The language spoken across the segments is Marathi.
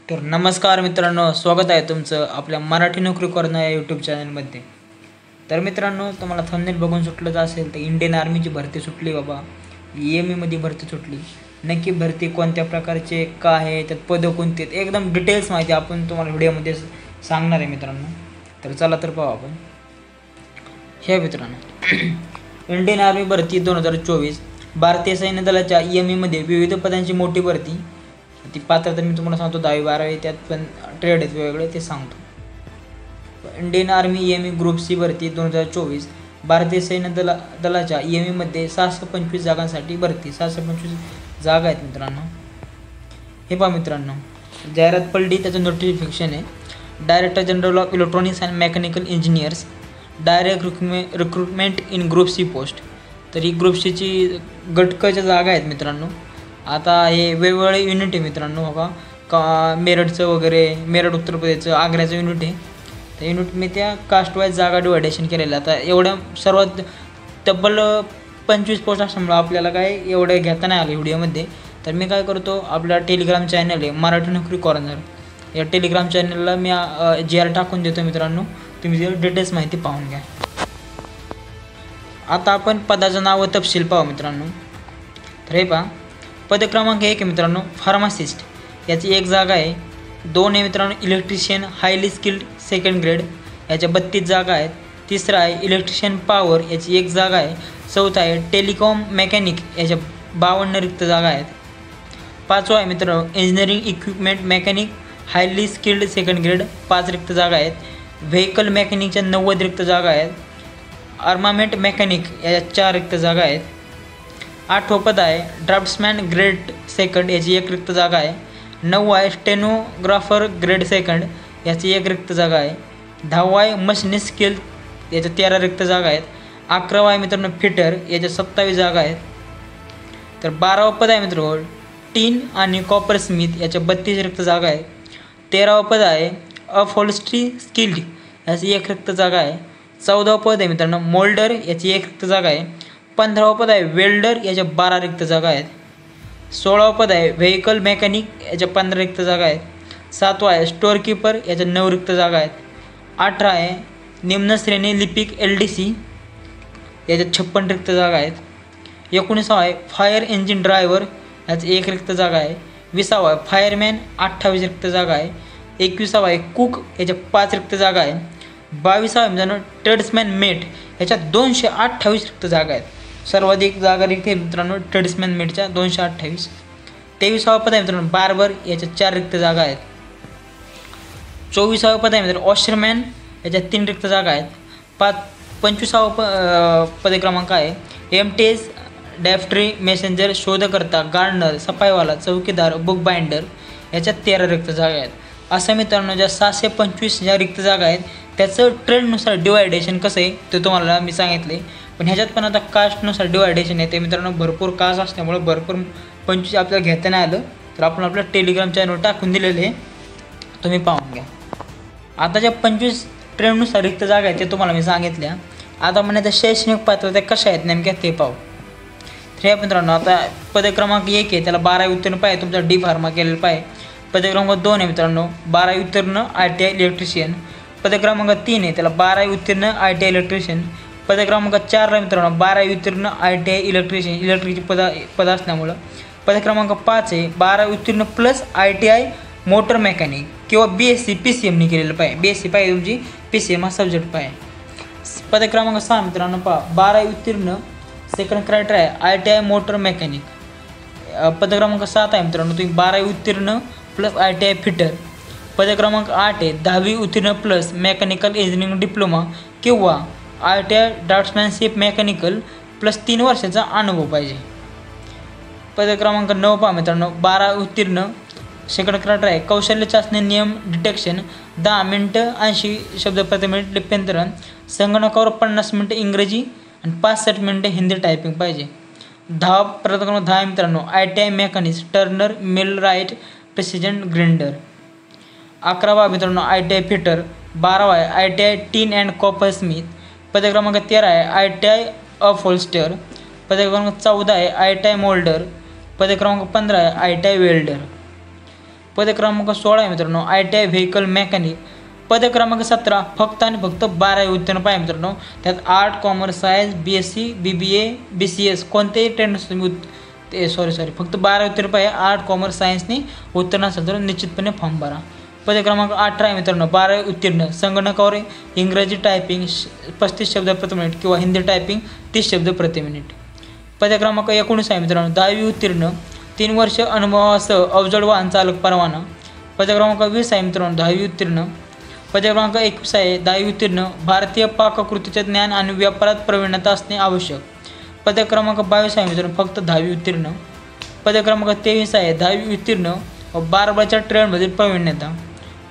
तर नमस्कार मित्रांनो, स्वागत आहे तुमचं आपल्या मराठी नोकरी कॉर्नर या यूट्यूब चॅनलमध्ये। तर मित्रांनो, तुम्हाला थंबनेल बघून सुटलंच असेल तर इंडियन आर्मीची भरती सुटली बाबा। मध्ये भरती सुटली। नक्की भरती कोणत्या प्रकारचे का आहे, त्यात पदं कोणती आहेत, एकदम डिटेल्स माहिती आपण तुम्हाला व्हिडिओमध्ये सांगणार आहे मित्रांनो। तर चला तर पाहू आपण। हे मित्रांनो, इंडियन आर्मी भरती 2024 भारतीय सैन्य दलाच्या मध्ये विविध पदांची मोठी भरती। ती पात्रता मी तुम्हाला सांगतो, 10वी 12वी त्यात पण ट्रेड आहेत वेगवेगळे, ते सांगतो। इंडियन आर्मी ग्रुप सी भरती 2024 भारतीय सैन्य दलाच्या मध्ये 625 जागांसाठी भरती। 625 जागा आहेत मित्रांनो। हे पहा मित्रांनो, जाहिरात पडली, त्याचं नोटिफिकेशन आहे। Director general of electronics and mechanical engineers, direct recruitment in group C post. तर ही ग्रुप सीची गटकच्या जागा आहेत मित्रांनो। आता हे वेगवेगळे युनिट आहे मित्रांनो, हो का मेरठचं वगैरे, मेरठ उत्तर प्रदेशचं, आग्र्याचं युनिट आहे। त्या युनिट मी त्या कास्ट वाईज जागा डिवायडेशन केलेलं। आता एवढ्या सर्वात तब्बल 25 पोस्ट असल्यामुळं आपल्याला काय एवढं घेता नाही आलं व्हिडिओमध्ये। तर मी काय करतो, आपला टेलिग्राम चॅनल आहे मराठी नोकरी कॉर्नर, या टेलिग्राम चॅनलला मी GR टाकून देतो मित्रांनो, तुम्ही जर डिटेल्स माहिती पाहून घ्या। आता आपण पदाचं नाव व तपशील पाहू मित्रांनो। तर हे पहा, पद क्रमांक 1 आहे मित्रांनो, फार्मासिस्ट, याची 1 जागा आहे। 2 आहे मित्रांनो, electrician highly skilled second grade, याच्या 32 जागा आहेत। 3रा आहे इलेक्ट्रिशियन पॉवर, याची 1 जागा आहे। 4था आहे टेलिकॉम मेकॅनिक, याच्या 52 रिक्त जागा आहेत। 5वा आहे मित्रांनो, engineering equipment mechanic highly skilled second grade, 5 रिक्त जागा आहेत। व्हेकल मेकॅनिकच्या 90 रिक्त जागा आहेत। आर्मामेंट मेकॅनिक, याच्या 4 रिक्त जागा आहेत। 8वं पद आहे ड्राफ्ट्समॅन ग्रेड सेकंड, याची 1 रिक्त जागा आहे। 9 आहे स्टेनोग्राफर ग्रेड सेकंड, याची 1 रिक्त जागा आहे। 10वा आहे मशिनिस्ट स्किल, याच्या 13 रिक्त जागा आहेत। 11वा आहे मित्रांनो फिटर, याच्या 27 जागा आहेत। तर 12वं पद आहे मित्रांनो टीन आणि कॉपर स्मिथ, याच्या 32 रिक्त जागा आहेत। 13वं पद आहे अपहोल्स्ट्री स्किल्ड, याची 1 रिक्त जागा आहे। 14वं पद आहे मित्रांनो मोल्डर, याची 1 रिक्त जागा आहे। 15वं पद आहे वेल्डर, याच्या 12 रिक्त जागा आहेत। 16वं पद आहे व्हेकल मेकॅनिक, याच्या 15 रिक्त जागा आहेत। 7वा आहे स्टोअर कीपर, याच्या 9 रिक्त जागा आहेत। 18 आहे निम्न श्रेणी लिपिक LDC, याच्या 56 रिक्त जागा आहेत। 19वा आहे फायर इंजिन ड्रायव्हर, याची 1 रिक्त जागा आहे। 20वा आहे फायरमॅन, 28 रिक्त जागा आहे। 21वा आहे कुक, याच्या 5 रिक्त जागा आहे। 22वा आहे मित्रांनो ट्रेड्समॅन मेट, याच्या 228 रिक्त जागा आहेत। सर्वाधिक जागा रिक्त आहे मित्रांनो ट्रेड्समॅन मेटच्या 228। 23वा पद आहे मित्रांनो बार्बर, याच्या 4 रिक्त जागा आहेत। 24वा पद आहे मित्रांनो वॉशरमॅन, याच्या 3 रिक्त जागा आहेत। 25वा पद क्रमांक आहे MTS डॅफ्ट्री मेसेंजर, शोधकर्ता, गार्डनर, सफाईवाला, चौकीदार, बुक बाइंडर, याच्या 13 रिक्त जागा आहेत। असं मित्रांनो ज्या 625 ज्या रिक्त जागा आहेत त्याचं ट्रेडनुसार डिवायडेशन कसं आहे ते तुम्हाला मी सांगितले। पण ह्याच्यात पण आता कास्टनुसार डिवायडेशन आहे, ते मित्रांनो भरपूर कास्ट असल्यामुळे भरपूर 25 आपल्याला घेता नाही आलं, तर आपण आपल्या टेलिग्राम चॅनलवर टाकून दिलेले आहे, तुम्ही पाहून घ्या। आता ज्या 25 ट्रेडनुसार रिक्त जागा आहेत ते तुम्हाला मी सांगितल्या। आता म्हणायचं शैक्षणिक पात्रता कशा आहेत नेमक्या ते पाहू। तर हे मित्रांनो, आता पद क्रमांक 1 आहे त्याला 12वी उत्तीर्ण पाहिजे, तुमचा D फार्मा केलेलं पाहिजे। पद क्रमांक 2 आहे मित्रांनो 12वी उत्तीर्ण ITI इलेक्ट्रिशियन। पद क्रमांक 3 आहे त्याला 12वी उत्तीर्ण ITI इलेक्ट्रिशियन। पद क्रमांक 4 आहे मित्रांनो 12वी उत्तीर्ण ITI इलेक्ट्रिशियन, इलेक्ट्रिकची पद असल्यामुळं। पद क्रमांक 5 आहे 12वी उत्तीर्ण प्लस ITI मोटर मेकॅनिक किंवा BSc PCM केलेलं पाहिजे। BSc पाहिजे तुमची, PCM हा सब्जेक्ट पाहिजे। पद क्रमांक 6 मित्रांनो पहा 12वी उत्तीर्ण सेकंड क्रायटेरिया आहे ITI मोटर मेकॅनिक। पद क्रमांक 7 आहे मित्रांनो तुम्ही 12वी उत्तीर्ण प्लस ITI फिटर। पद क्रमांक 8 आहे 10वी उत्तीर्ण प्लस मेकॅनिकल इंजिनिअरिंग डिप्लोमा किंवा ITI ड्राफ्ट्समॅनशिप मेकॅनिकल प्लस 3 वर्षाचा अनुभव पाहिजे। पद क्रमांक 9 पहा मित्रांनो 12वी उत्तीर्ण सेकंड क्रायटेरिया आहे कौशल्य चाचणी नियम डिटेक्शन 10 मिनिटं 80 शब्द प्रति मिनिट लिप्यंतरण, संगणकावर 50 मिनिटं इंग्रजी आणि 65 मिनिटं हिंदी टायपिंग पाहिजे। 10 मित्रांनो ITI mechanics turner millwright precision grinder. 11वा मित्रांनो ITI फिटर। 12वा आहे ITI tin and coppersmith. पद क्रमांक 13 आहे ITI अपहोल्स्टर। पद क्रमांक 14 आहे ITI मोल्डर। पद क्रमांक 15 आहे ITI वेल्डर। पद क्रमांक 16 आहे मित्रांनो ITI व्हेकल मेकॅनिक. पद क्रमांक 17 फक्त आणि फक्त 12 उत्तीर्ण पाहिजे मित्रांनो. त्यात art, commerce, science, BSc, BBA, BCS कोणतेही ट्रेंड तुम्ही सॉरी फक्त 12 उत्तीर्ण पाहिजे. आर्ट, कॉमर्स, सायन्सनी उत्तीर्ण असेल तर निश्चितपणे फॉर्म भरा. पद क्रमांक 18 आहे मित्रांनो 12 उत्तीर्ण संगणकावर इंग्रजी टायपिंग 35 शब्द प्रति मिनिट किंवा हिंदी टायपिंग 30 शब्द प्रति मिनिट. पद क्रमांक 19 आहे मित्रांनो 10वी उत्तीर्ण 3 वर्ष अनुभवासह अवजड वाहन चालक परवाना. पद क्रमांक 20 आहे मित्रांनो 10वी उत्तीर्ण. पद क्रमांक 21 आहे 10वी उत्तीर्ण भारतीय पाककृतीचे ज्ञान आणि व्यापारात प्रवीणता असणे आवश्यक. पद क्रमांक 22 आहे मित्रांनो फक्त 10वी उत्तीर्ण. पद क्रमांक 23 आहे 10वी उत्तीर्ण बार्बरच्या ट्रेडमधील प्रवीणता.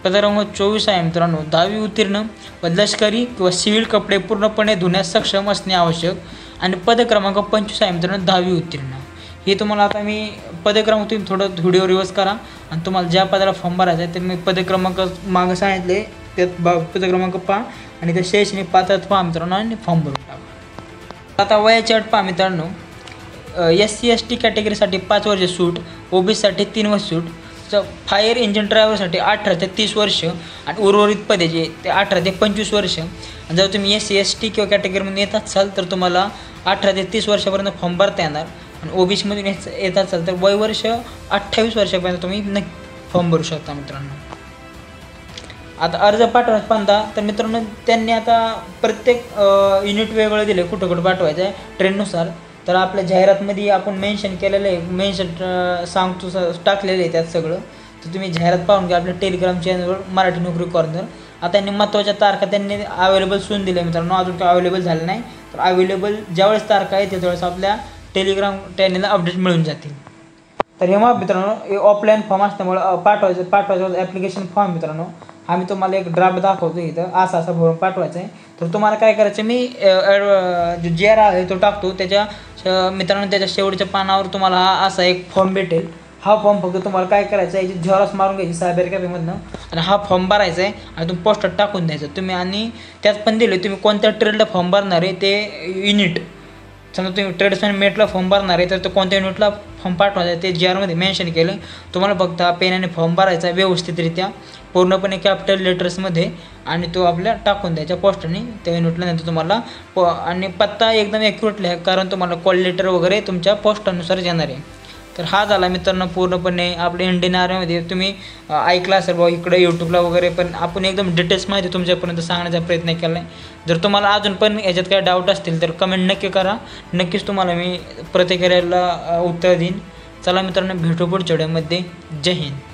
पद क्रमांक 24 आहे मित्रांनो 10वी उत्तीर्ण लष्करी किंवा सिव्हिल कपडे पूर्णपणे धुण्यास सक्षम असणे आवश्यक. आणि पद क्रमांक 25 आहे मित्रांनो 10वी उत्तीर्ण. हे तुम्हाला आता मी पद क्रमांक तुम्ही थोडं व्हिडिओ रिवर्स करा आणि तुम्हाला ज्या पदाला फॉर्म भरायचा आहे ते मी पद क्रमांक मागं सांगितले त्यात पद क्रमांक पहा आणि त्या शैक्षणिक पात्रता पहा मित्रांनो आणि फॉर्म भरून टाका. आता वयाची अट पहा मित्रांनो SC ST कॅटेगरीसाठी 5 वर्ष सूट, OBCसाठी 3 वर्ष सूट, फायर इंजिन ड्रायव्हरसाठी 18 ते 30 वर्ष आणि उर्वरित पदे जे ते 18 ते 25 वर्ष. आणि जर तुम्ही SC ST किंवा कॅटेगरीमध्ये येत असाल तर तुम्हाला 18 ते 30 वर्षापर्यंत फॉर्म भरता येणार. आणि OBCमधून येत असाल तर वयवर्ष 28 वर्षापर्यंत तुम्ही फॉर्म भरू शकता मित्रांनो. आता अर्ज पाठवण्यास पाहता तर मित्रांनो त्यांनी आता प्रत्येक युनिट वेगळं दिले कुठं कुठं पाठवायचं आहे ट्रेननुसार. तर आपल्या जाहिरातमध्ये आपण मेन्शन केलेलं आहे सांगतो टाकलेलं आहे त्यात सगळं. तर तुम्ही जाहिरात पाहून घ्या आपल्या टेलिग्राम चॅनलवर मराठी नोकरी कॉर्नर. आता त्यांनी महत्त्वाच्या तारखा त्यांनी अवेलेबल सून दिल्या मित्रांनो. अजून काय अवेलेबल झालं नाही तर अवेलेबल ज्यावेळेस तारखा आहे त्यावेळेस आपल्या टेलिग्राम चॅनलला अपडेट मिळून जातील. तर हे मग मित्रांनो ऑफलाईन फॉर्म असल्यामुळं पाठवायचं ॲप्लिकेशन फॉर्म मित्रांनो हा मी तुम्हाला एक ड्राफ्ट दाखवतो इथं असा भरून पाठवायचा आहे. तर तुम्हाला काय करायचं मी जो GR आहे तो टाकतो त्याच्या मित्रांनो त्याच्या शेवटच्या पानावर तुम्हाला हा असा एक फॉर्म भेटेल. हा फॉर्म फक्त तुम्हाला काय करायचं आहे झेरॉक्स मारून घ्यायची सायबर कॅफेमधनं आणि हा फॉर्म भरायचा आहे आणि तुम्ही पोस्टात टाकून द्यायचं तुम्ही. आणि त्यात पण दिले तुम्ही कोणत्या ट्रेडला फॉर्म भरणार आहे ते युनिट. समजा तुम्ही ट्रेड्समॅन मेटला फॉर्म भरणार आहे तर तो कोणत्या युनिटला फॉर्म पाठवायचा आहे ते GRमध्ये मेन्शन केलं. तुम्हाला फक्त हा पेनाने फॉर्म भरायचा व्यवस्थितरित्या पूर्णपणे कॅपिटल लेटर्समध्ये आणि तो आपल्या टाकून द्यायचा पोस्टाने त्या युनिटला. नंतर तुम्हाला आणि पत्ता एकदम ॲक्युरेट लिहा कारण तुम्हाला कॉल लेटर वगैरे तुमच्या पोस्टानुसार येणार आहे. तर हा झाला मित्रांनो पूर्णपणे आपल्या इंडियन आर्मीमध्ये तुम्ही ऐकला असेल बाबा इकडे यूट्यूबला वगैरे पण आपण एकदम डिटेल्स माहिती तुमच्यापर्यंत सांगण्याचा प्रयत्न केला आहे. जर तुम्हाला अजून पण याच्यात काय डाऊट असतील तर कमेंट नक्की करा. नक्कीच तुम्हाला मी प्रतिक्रियाला उत्तर देईन. चला मित्रांनो भेटू पुढच्या व्हिडिओमध्ये. जय हिंद.